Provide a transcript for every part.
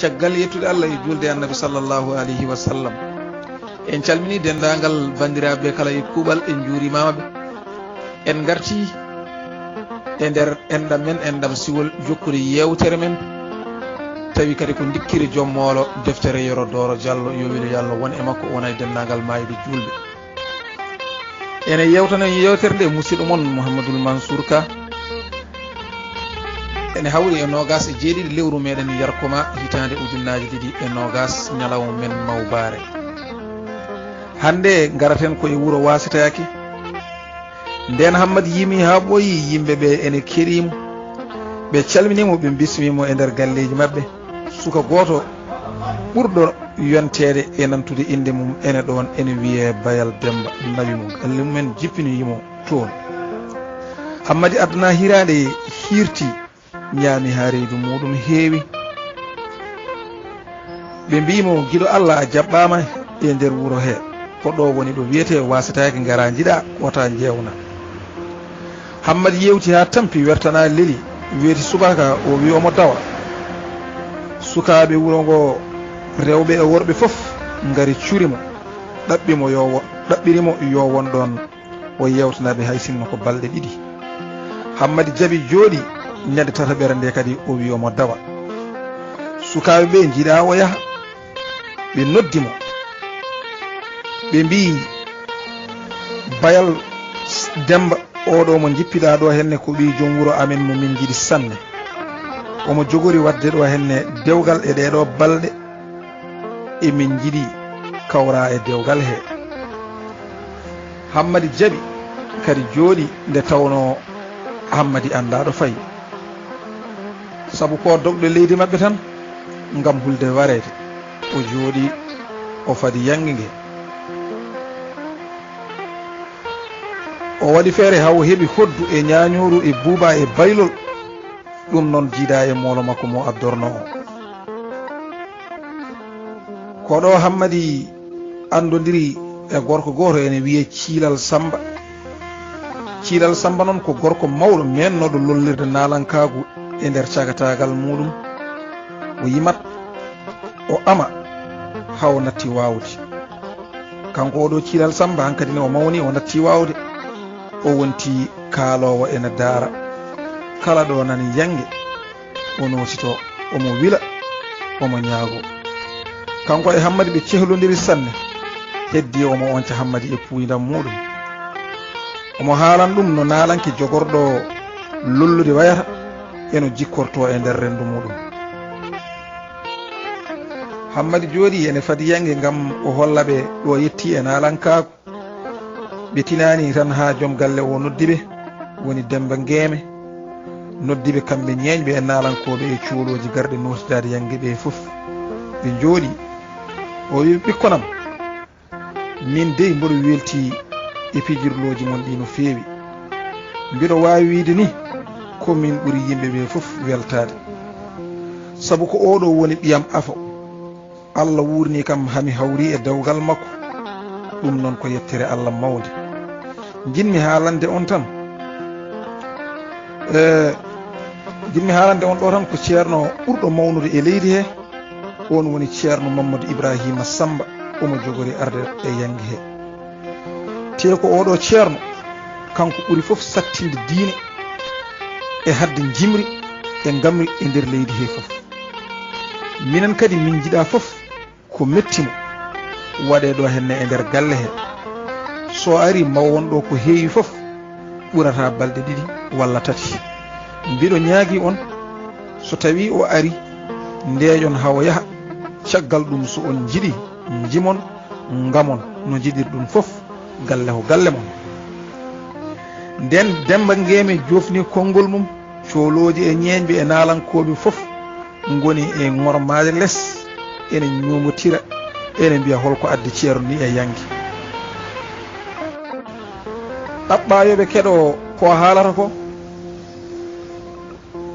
caggal yettude Allah e julde annabi sallallahu alayhi wa sallam. En calmini dendagal bandiraɓe kala e kuuɓal en juurimamaɓe. En garti e nder enɗam men enɗam siwol jokkude yewtere men tawi kadi ko dikkiri jommolo deftere Yoro Doro Diallo yo wiilo yo Allah won e makko wona e dendagal mayde julɓe. ene yewtana yewtere nde musidɗo moon Mouhamadoul Mansour Ka ene hawri e nogas e jeeɗiɗi lewru meɗen yarkoma hitande ujunnaji ɗiɗi e nogas ñalawma men mawbare. hande garaten koye wuuro wasitayaki nden Hammadi yimi ha ɓooyi yimɓeɓe ene keɗimo ɓe calminimo ɓe bismimo e nder galleji mabɓe. suka goto ɓurɗo yontede e nantude inde mum ene ɗon ene wiye Bayal Demba nawi mum galle mumen jippinoyimo toon. Hammadi aduna hirade hirti ñaami ha reedu muɗum heewi. ɓe mbimo guiɗo Allah a jaɓɓama e nder wuuro he ko ɗo woni ɗo wiyete wasataki gara jiɗa wota jewna. Hammadi yewti ha tampi wertana leeli wiyeti subaka o wi omo dawa. sukaɓe wuuro ngo rewɓe e worɓe foof ngari curimo ɗaɓɓirimo yo won ɗon o yewtanaɓe hay sinno ko balɗe ɗiɗi. Hammadi jaaɓi jooɗi ñande tataɓere nde kadi o wi omo dawa. sukaɓe ɓe jiiɗa o yaha ɓe noddimo ɓe mbi Bayal Demba oɗo mo jippiɗa ɗo henne ko ɓi joom wuuro amen mo min jiiɗi sanne. omo jogori wadde ɗo henne dewgal e ɗeɗo balɗe emin jiiɗi kawra e dewgal he. Hammadi jaaɓi kadi jooɗi nde tawno Hammadi andaɗo fayi saabu ko dogɗo leydi mabɓe tan ngam hulde warede. o jooɗi o fadi yangugue o waɗi feere haw heeɓi hoddu e ñañoru e buuba e baylol. ɗum noon jiida e moolo makko mo abdorno o. koɗo Hammadi andodiri e gorko goto ene wiye Ciilal Samba. Ciilal Samba noon ko gorko mawɗo mennoɗo lollirde nalankagu e nder cagatagal muɗum. o yimat o ama haw natti wawde. kanko oɗo Ciilal Samba hankkadi ne o mawni o natti wawde o wonti kaalowo ene daara kala ɗo nani yangue o nosito omo wila omo ñaago. kanko e Hammadi ɓe cehlodiri sanne heddi omo onca Hammadi e puydam muɗum. omo haalan ɗum no naalanke jogorɗo lollude wayata eno jikkorto e nder rendu muɗum. Hammadi jooɗi ene fadi yangue gam o holla ɓe ɗo yetti e nalankaku. ɓe tinani tan ha joom galle o noddiɓe woni Demba Ngeeme noddiɓe kamɓe ñeeñɓe e nalankoɓe e cuuloji garɗe notidade yangue ɓe foof. ɓe jooɗi o wi ɓikkonam min dey mboɗo welti e pijirloji mon ɗi no feewi. mbiɗo wawi wiide ni ko min ɓuuri yimɓe ɓe foof weltade saabu ko oɗo woni ɓiyam afo. Allah wurni kam hami hawri e dewgal makko. ɗum noon ko yettere Allah mawde. jinmi haalande on tan jinmi haalande on ɗo tan ko ceerno ɓurɗo mawnude e leydi he on woni ceerno Mamadou Ibrahima Samba omo jogori arde e yangue he. te ko oɗo ceerno kanko ɓuuri foof sattinde diine e hadde jimri e gamri e nder leydi he foof. minen kadi min jiiɗa foof ko mettimo waɗe ɗo henne e nder galle he. so ari mawwon ɗo ko heewi foof ɓurata balɗe ɗiɗi walla tati. mbiɗo ñaagui on so tawi o ari ndeeƴon hawo yaha caggal ɗum so on jiiɗi jimon gamon no jiiɗir ɗum foof galle ko galle mon. nden Demba Ngeeme jofni konngol mum cooloji e ñeeñɓe e nalankoɓe foof goni e ŋormade less ene ñumotira ene mbiya holko addi ceerno ni e yangue. ɗaɓɓayoɓe keɗo ko haalata ko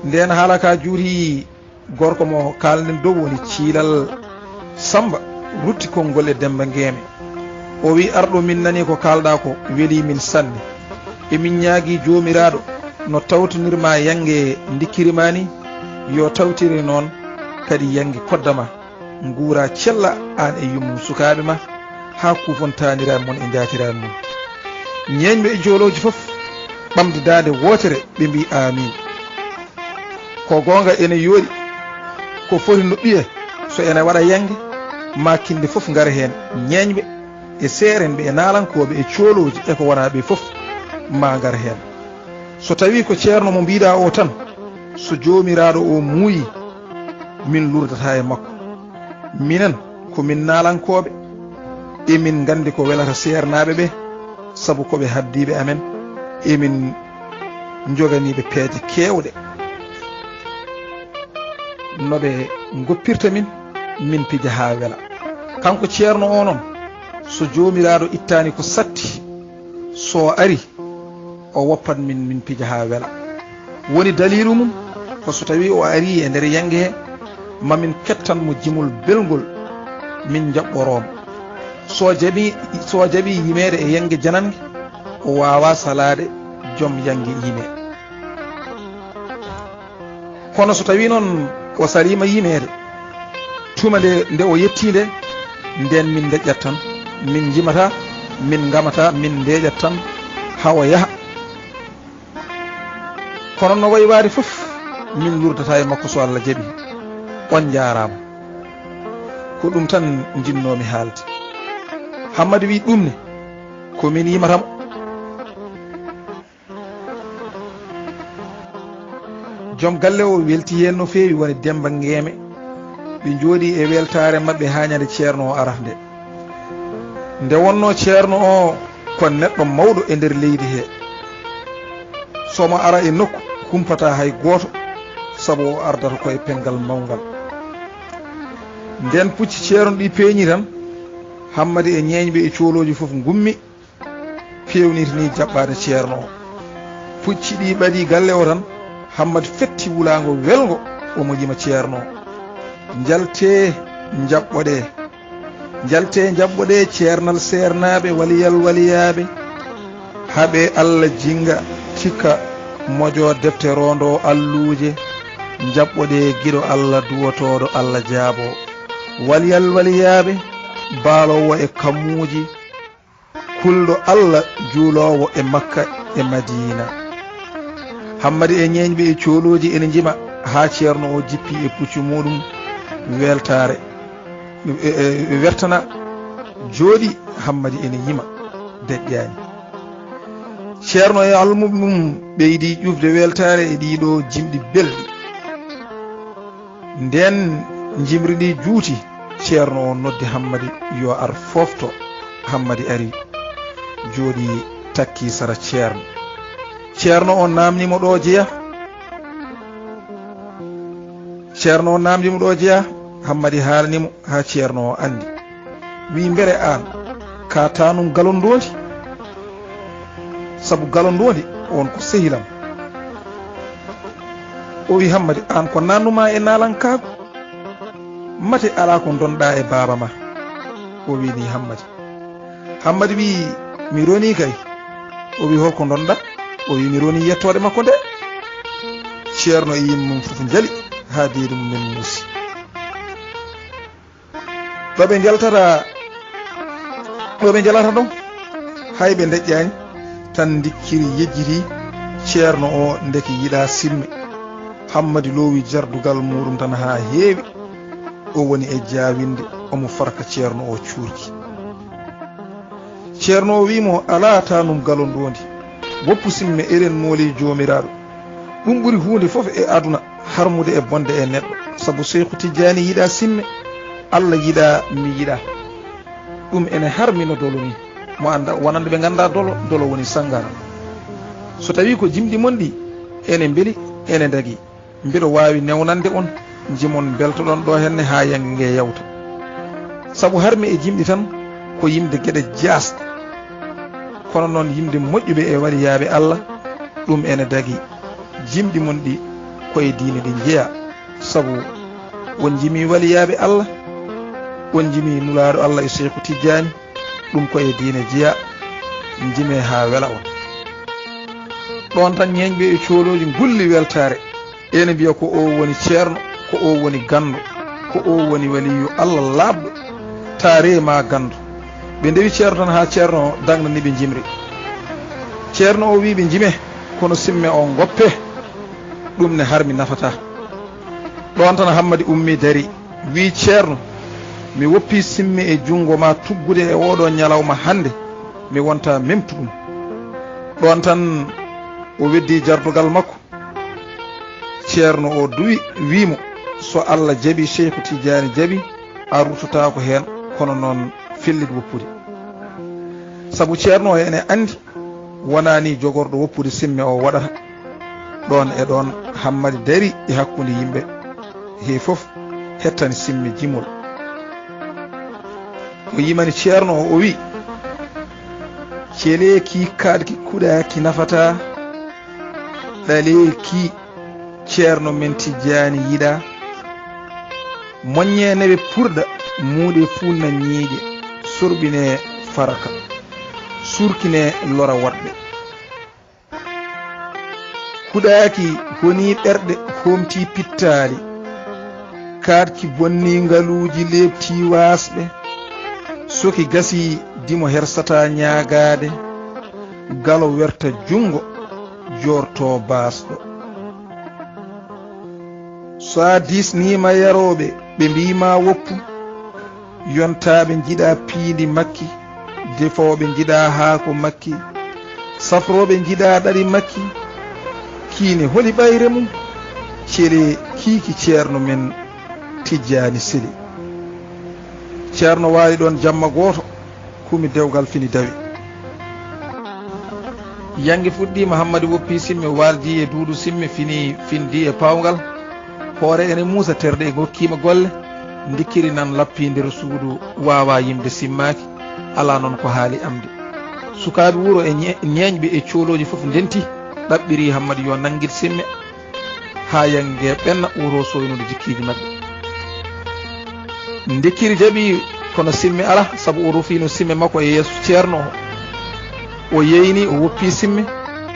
nden haala ka juuri gorko mo kalden dow woni Ciilal Samba rutti konngol e Demba Ngeeme. o wi arɗo min nani ko kalɗa ko weeli min sanne. emin ñaagui jomiraɗo no tawtonirma yangue dikkirima ni yo tawtiri noon kadi yangi koddama nguura cella an e yummum sukaɓe ma ha kufontanira mon e jatira mum ñeñɓe e joloji foof ɓamde dande wotere ɓe mbi amin ko gonga ene yooɗi ko foti no ɓiye so ene waɗa yangue makinde foof gara hen ñeñɓe e seerenɓe e nalankoɓe e cooloji eko wona ɓe foof ma gara hen so tawi ko ceerno mo mbiɗa o tan so jomiraɗo o muuyi min lurdata e makko minen komin nalankoɓe emin gandi ko welata seernaɓe ɓe saabu koɓe haddiɓe amen emin joganiɓe peeje kewɗe noɓe goppirta min pija ha wela kanko ceerno o noon so jomiraɗo ittani ko satti so ari o woppat min pija ha wela woni dalilu mum ko so tawi o ari e nder yangue he mamin kettanmo jimol belgol min jaɓɓoromo so jaaɓi yimede e yangue janangue o wawa salade joom yangue yime kono so tawi noon o salima yimede tuma nde o yetti nde nden min deƴƴat tan min jimata min gamata min ndeƴat tan hawa yaaha kono no waywari foof min lurdata e makko so Allah jaaɓi on jarama ko ɗum tan jinnomi haalde Hammadou wi ɗum ne komin yimatamo joom galle o welti hen no fewi woni Demba Ngeme ɓe jooɗi e weltare mabɓe ha ñande ceerno o arafde nde wonno ceerno o ko neɗɗo mawɗo e nder leydi he somo ara e nokku humpata hay goto saabu o ardata koye pengal mawgal nden pucci ceerno ɗi peeñi tan Hammadi e ñeeñɓe e cooloji foof gummi fewnitani jaɓɓade ceerno o pucci ɗi ɓaɗi galle o tan Hammadi fetti wulago welgo omo yima ceerno o jalte jaɓɓoɗe ceernal sernaɓe waliyaɓe haaɓe Allah jinga cikka mojo defte rondo alluje jaɓɓoɗe giɗo Allah duwotoɗo Allah jaabo waliyaɓe baalowo e kammuji kulɗo Allah juulowo e Makka e Madina Hammadi e ñeeñɓe e cooloji ene jima ha ceerno o jippi e puccu muɗum weltare wertana jooɗi Hammadi ene yima deƴƴani ceerno e almuɗum ɓeydi ƴufde weltare e ɗiɗo jimɗi belɗi nden jimri ɗi juuti ceerno o noddi Hammadi yo ar fofto Hammadi ari jooɗi takki sara ceerno o namnimo ɗo jeeya Hammadi haalnimo ha ceerno o andi wi mbere an ka tanum galondondi saabu galondondi on ko sehilam o wi Hammadi an ko nannuma e nalankago mate ala ko donɗa e baba ma o wi ni Hammadi wi mi roni kay o wi holko donɗa o wi mi roni yettode makko nde ceerno e yimmum fof jaali ha deedi mumen muusi ɗoɓe jalata ɗon hayɓe deƴƴani tan dikkiri yejjiti ceerno o ndeki yiɗa simme Hammadi loowi jardugal muɗum tan ha heewi o woni e jawinde omo farka ceerno o cuurki ceerno o wimo ala tanum galondondi woppu simme eren mooli jomiraɗo ɗum ɓuuri hunde foof e aduna harmude e bonde e neɗɗo saabu Seykhu Tidiani yiɗa simme Allah yiɗa mi yiɗa ɗum ene harmino dolo ni mo anda wonande ɓe ganda dolo woni sangara so tawi ko jimɗi mon ɗi ene beeli ene dagui mbiɗo wawi newnande on jimon beltoɗon ɗo henne ha yangue ngue yawta saabu harmi e jimɗi tan ko yimde gueɗe jasɗe kono noon yimde moƴƴuɓe e waliyaɓe Allah ɗum ene dagui jimɗi mon ɗi koye diine ɗi jeeya saabu won jimi waliyaɓe Allah won jimi nulaɗo Allah e Seykhu Tidiani ɗum koye diine jeeya jime ha wela on ɗon tan ñeñɓe e cooloji gulli weltare ene mbiya ko o woni ceerno ko o woni gando ko o woni waliyu Allah labɗo taare ma gandu ɓe ndewi ceerno tan ha ceerno dangnani ɓe jimri ceerno o wi ɓe jime kono simme o goppe ɗum ne harmi nafata ɗon tan Hammadi ummi dari wi ceerno mi woppi simme e jungo ma tuggude e oɗo ñalawma hande mi wonta memtu ɗum ɗon tan o weddi jardugal makko ceerno o duwi wimo so Allah jaaɓi Cheikhu Tidiane jaaɓi a rutota ko hen kono noon fellit woppude saabu ceerno o ene andi wonani jogorɗo woppude simme o waɗata ɗon e ɗon Hammadi dari e hakkude yimɓe he foof hettani simme jimol o yimani ceerno o wi celeki kaɗki kuɗaki nafata ɗaleki ceerno men Tidiane yiɗa moññeneɓe purɗa muuɗe fuu na ñiiƴe sorɓine faraka surkine lora waɗɓe kuɗaki honi ɓerɗe homti pittali kaɗki bonni ngaluji lebti wasɓe soki gasi dimo hersata ñagade galo werta jungo jorto basɗo so a disnima yaroɓe ɓe mbima woppu yontaɓe jiɗa piindi makki defoɓe jiɗa haako makki safroɓe jiɗa ɗaɗi makki kiine holi ɓayre mum cele kiiki ceerno men Tidiane seli ceerno waali ɗon jamma gooto kumi dewgal fini dawi yangi fuɗɗima Hammadi woppi simme waldi e duuɗu simme findi e pawgal hoore ene muusa terɗe e gokkima golle dikkiri nan lappi nder suudu wawa yimde simmaki ala noon ko haali amde sukaɓe wuuro e ñeeñɓe e cooloji foof ndenti ɗaɓɓiri Hammadi yo nanguid simme ha yangue ɓenna wuro soynude jikkiji mabɓe dikkiri jaaɓi kono simme ala saabu o rufino simme makko e yeeso ceerno o yeyni o woppi simme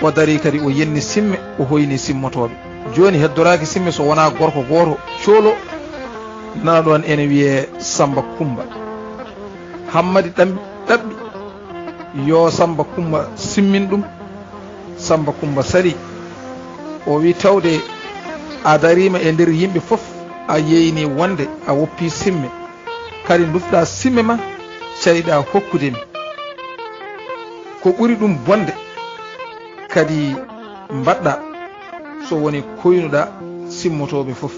o dari kadi o yenni simme o hoyni simmotoɓe joni heddoraki simme so wona gorko goto coolo nana ɗon ene wiye Samba Kumba Hammadi ɗaɓɓi yo Samba Kumba simmin ɗum Samba Kumba sali o wi tawde a darima e nder yimɓe foof a yeyni wonde a woppi simme kadi dufɗa simme ma cariɗa hokkudemi ko ɓuri ɗum bonde kadi mbaɗɗa so woni koynuɗa simmotoɓe foof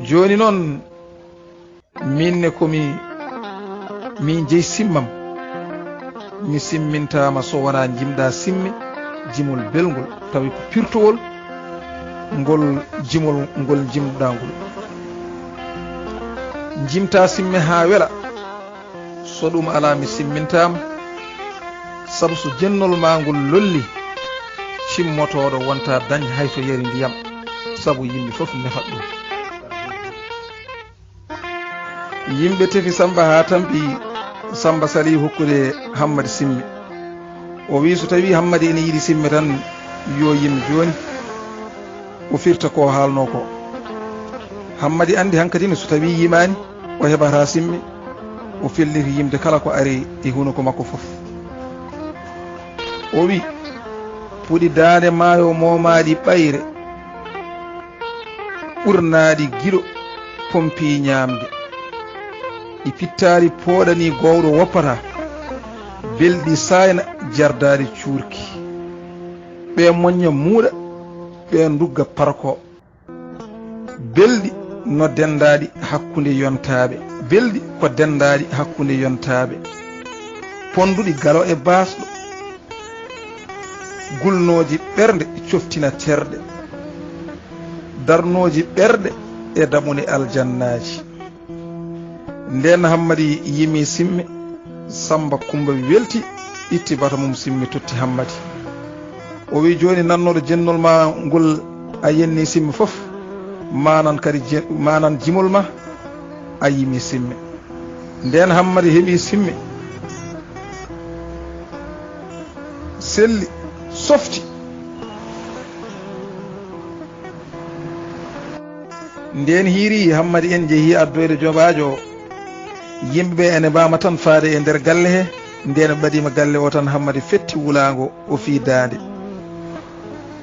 joni noon minne komi min jeeyi simmam mi simmintama so wona jimɗa simme jimol belgol tawi ko pirtowol ngol jimol ngol jimɗa ngol jimta simme ha wela so ɗum ala mi simmintama saabu so jennol ma ngol lolli cimmotoɗo wonta dañ hayto yari ndiyam saabu yimɓe foof nefat ɗum yimɓe tefi Samba ha tampi Samba sali hokkude Hammadi simme o wi so tawi Hammadi ene yiɗi simme tan yo yim joni o firta ko haalno ko Hammadi andi hankkadine so tawi yimani o heɓata simme o felliti yimde kala ko ari e hunuko makko foof o wi puɗi dande maayo momaɗi ɓayre ɓurnaɗi giɗo pompi ñamde ɗi pittari pooɗani gowɗo woppata belɗi sayna jardadi cuurki ɓe moñña muuɗa ɓe ndugga parko belɗi no dendaɗi hakkude yontaɓe belɗi ko dendaɗi hakkude yontaɓe ponduɗi galo e basɗo gulnoji ɓerde coftina terɗe darnoji ɓerde e daɓune aljannaji nden Hammadi yimi simme Samba Kumba welti itti bata mum simme totti Hammadi o wi joni nannoɗo jennol ma ngol a yenni simme foof manan kadi manan jimol ma a yimi simme nden Hammadi heeɓi simme selli softi nden hiiri Hammadi en jeehi addoyde jobajo yimɓeɓe ene mbama tan faade e nder galle he nden ɓaɗima galle o tan Hammadi fetti wulago o fi dande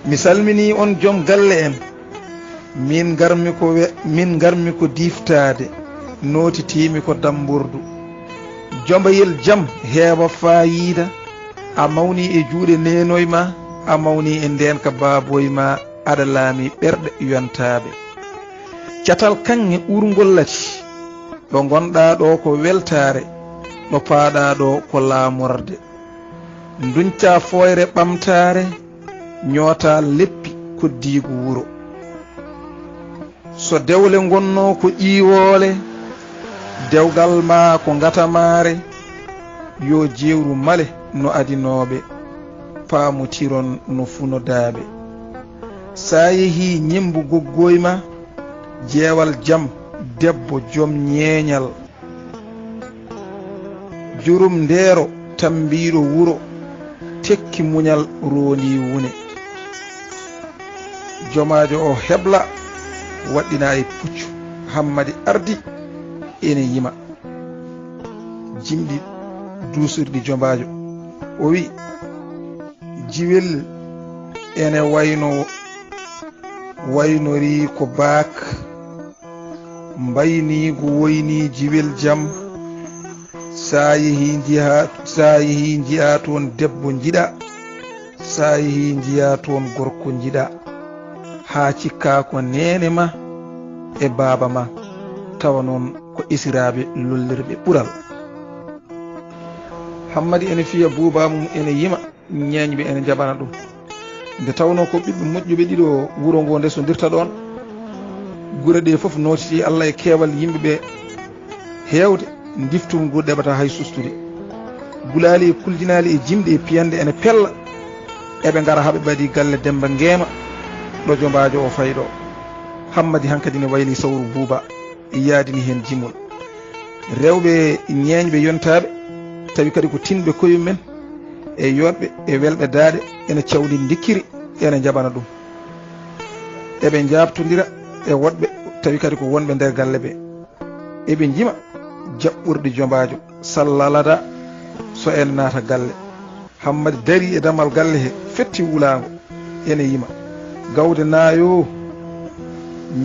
mi salmini on joom galle en min garmi ko diftade notitimi ko damburdu jombayel jaam heeɓa fayida a mawni e juuɗe nenoy ma a mawni e nden ka baboy ma aɗa laami ɓerɗe yontaɓe catal kanŋe ɓurgollati ɗo gonɗa ɗo ko weltare ɗo paaɗa ɗo ko laamorde duñca foyre ɓamtare ñoota leppi koddigu wuro so dewle gonno ko ƴiwole dewgal ma ko gatamare yo jewru male no adinoɓe paamotiron no funodaɓe sa yeehi ñembu goggoy ma jeewal jaam debbo joom ñeeñal jurum ndeero tambiɗo wuro tekki muñal rondi wune jomajo o hebla waɗɗina e puccu Hammadi ardi ene yima jimɗi duusirɗi jomajo o wi jiwel ene waynori ko baak mbaynigo woyni jiwel jaam sa yeehi jiya toon debbo jiɗa sa yeehi jiya toon gorko jiɗa ha cikka ko nene ma e baaba ma tawa noon ko isiraɓe lollirɓe ɓural Hammadi ene fiya buuba mum ene yima ñeñɓe ene jaɓana ɗum nde tawno ko ɓiɓɓe moƴƴuɓe ɗiɗo wuro ngo nde so dirta ɗon gure ɗe foof notiti Allah e keewal yimɓeɓe hewde diftungu ɗeɓata hay sustude gulali e kuljinali e jimɗe e piyande ene pella eɓe gara haɓe ɓaɗi galle Demba Ngeema ɗo jombajo o fayɗo Hammadi hankadi ne wayli sawru buuba yaadini hen jimol rewɓe ñeñɓe yontaɓe tawi kadi ko tinɓe koyumen e yoɗɓe e welɓe daade ene cawdi dikkiri ene jaɓana ɗum eɓe jabtodira e woɗɓe tawi kadi ko wonɓe nder galle ɓe eɓe jima jaɓɓurɗi jombajo sallalada so ene naata galle Hammadi dari e damal galle he fetti wulago ene yima gawde naayo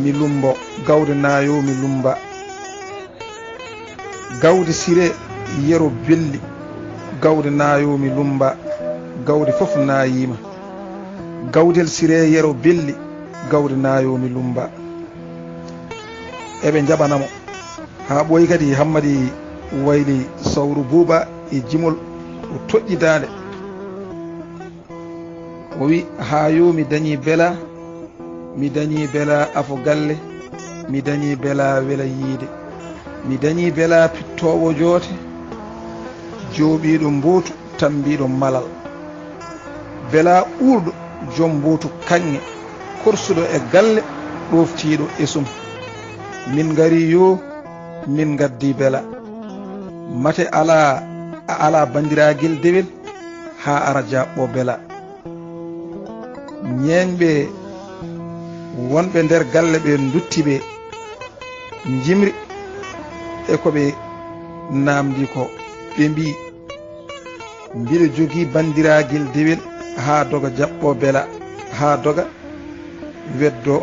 mi lumbo gawde naayo mi lumba gawde sire yero belli gawde naayo mi lumba gawde fof naayima gawdel sire yero belli gawde naayo mi lumba eɓe jaɓanamo ha ɓooyi kadi Hammadi wayli sawru buuba e jimol o toƴƴi dande o wi ha yo mi dañi bela afo galle mi dañi bela wela yiide mi dañi bela pittowo joote jooɓiɗo mbootu tambiɗo malal bela ɓurɗo joom mbootu kanŋe korsuɗo e galle ɗoftiɗo esum min gari yo min gaddi bela mate ala bandiragel dewel ha ara jaɓɓo bela ñeñɓe wonɓe nder galle ɓe duttiɓe jimri e koɓe namdi ko ɓe mbi mbiɗa jogui bandiragel dewel ha doga jaɓɓo bela ha doga weddo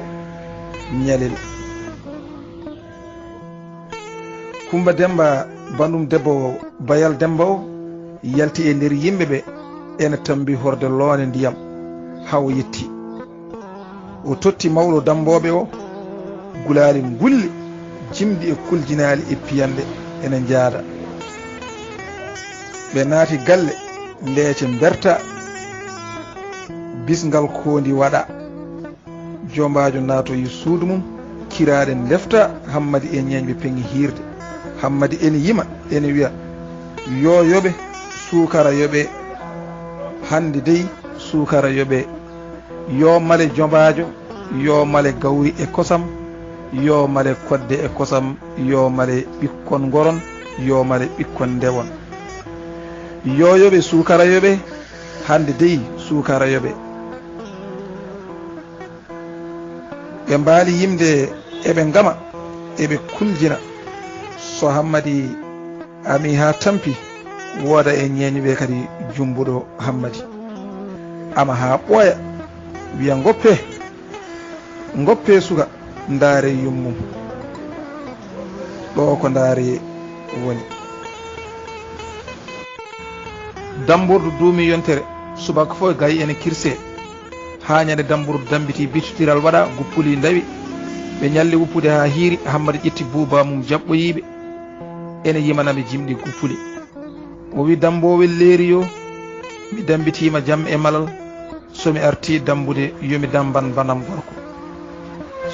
ñalel Kumba Demba bandum debbo Bayal Demba o yalti e nder yimɓeɓe ene tambi horde loone ndiyam haw yetti o totti mawɗo damboɓe o gulali gulli jimdi e kuljinali e piyande ene jaada ɓe naati galle leece berta bisgal kondi waɗa jombajo naato yi suudu mum kiraɗen lefta Hammadi e ñeñɓe pengi hirde Hammadi ene yima ene wiya yo yoɓe suukara yoɓe hande dey suukara yoɓe yo male jombajo yo male gawri e kosam yo male kodde e kosam yo male ɓikkon goron yo male ɓikkon ndewon yo yoɓe suukara yoɓe hande dey suukara yoɓe ɓe mbaali yimde eɓe ngama eɓe kuljina so hammadi ami ha tampi woda e ñeñuɓe kadi jumbuɗo hammadi ama ha ɓooya wiya goppe suka ndaare yummum ɗo ko ndaare woni damburdu duumi yontere subaka fof gayi ene kirse ha ñande damburdu dambiti bitutiral waɗa guppuli ndawi ɓe ñalli wuppude ha hiiri hammadi ƴetti buuba mum jaɓɓoyiɓe ene yimanami jimɗi guppuli o wi dambowel leeri yo mi dambitima jaam e malal somi arti dambude yomi damban banam gorko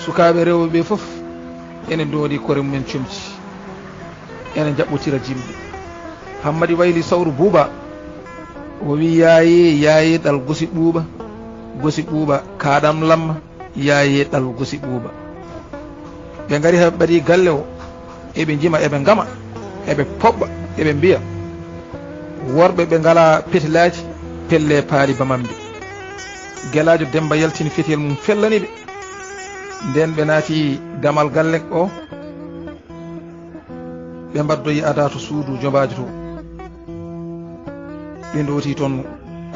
sukaɓe rewɓe foof ene doodi kore mumen comci ene jaɓɓotira jimɗi hammadi wayli sawru buuba o wi yaaye ɗal gosi ɓuuɓa kaɗam lamma yaaye ɗal gosi ɓuuɓa ɓe gari heɓe ɓaɗi galle o eɓe jima eɓe ngama eɓe poɓɓa eɓe mbiya worɓe ɓe ngala petilaji pelle paali bamamɓe guelajo Demba yaltini fetel mum fellaniɓe nden ɓe naati damal galle o ɓe mbaddoyi ada to suudu jobajo to ɓe dowti toon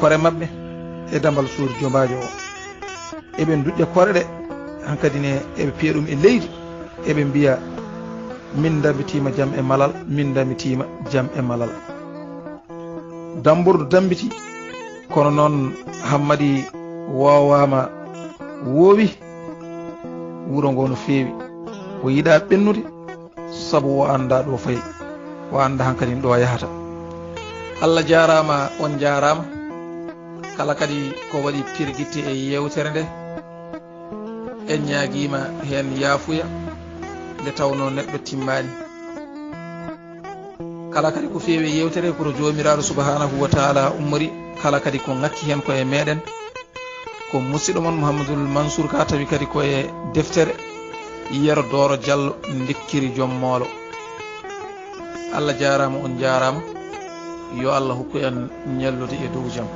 kore mabɓe e damal suudu jobajo o eɓe duƴƴa kore ɗe hankkadi ne eɓe piya ɗum e leydi eɓe mbiya min dambitima jaam e malal min dambitima jaam e malal damburdu dambiti kono noon hammadi wowama woowi wuro ngo no feewi o yiɗa ɓennude saabu o anda ɗo fayi o anda hankkadi ɗo yahata Allah jarama on jarama kala kadi ko waɗi pirguitte e yewtere nde en ñaaguima hen yaafuya nde tawno neɗɗo timmani kala kadi ko feewi yewtere koto jomiraɗo subhanahu wa taala ummori kala kadi ko ngakki hen koye meɗen ko musidɗo mon Mouhamadoul Mansour ka tawi kadi koye deftere Yero Doro Diallo Dekkiri Joom Moolo Allah jarama on jarama yo Allah hokku en ñallude e dow jaam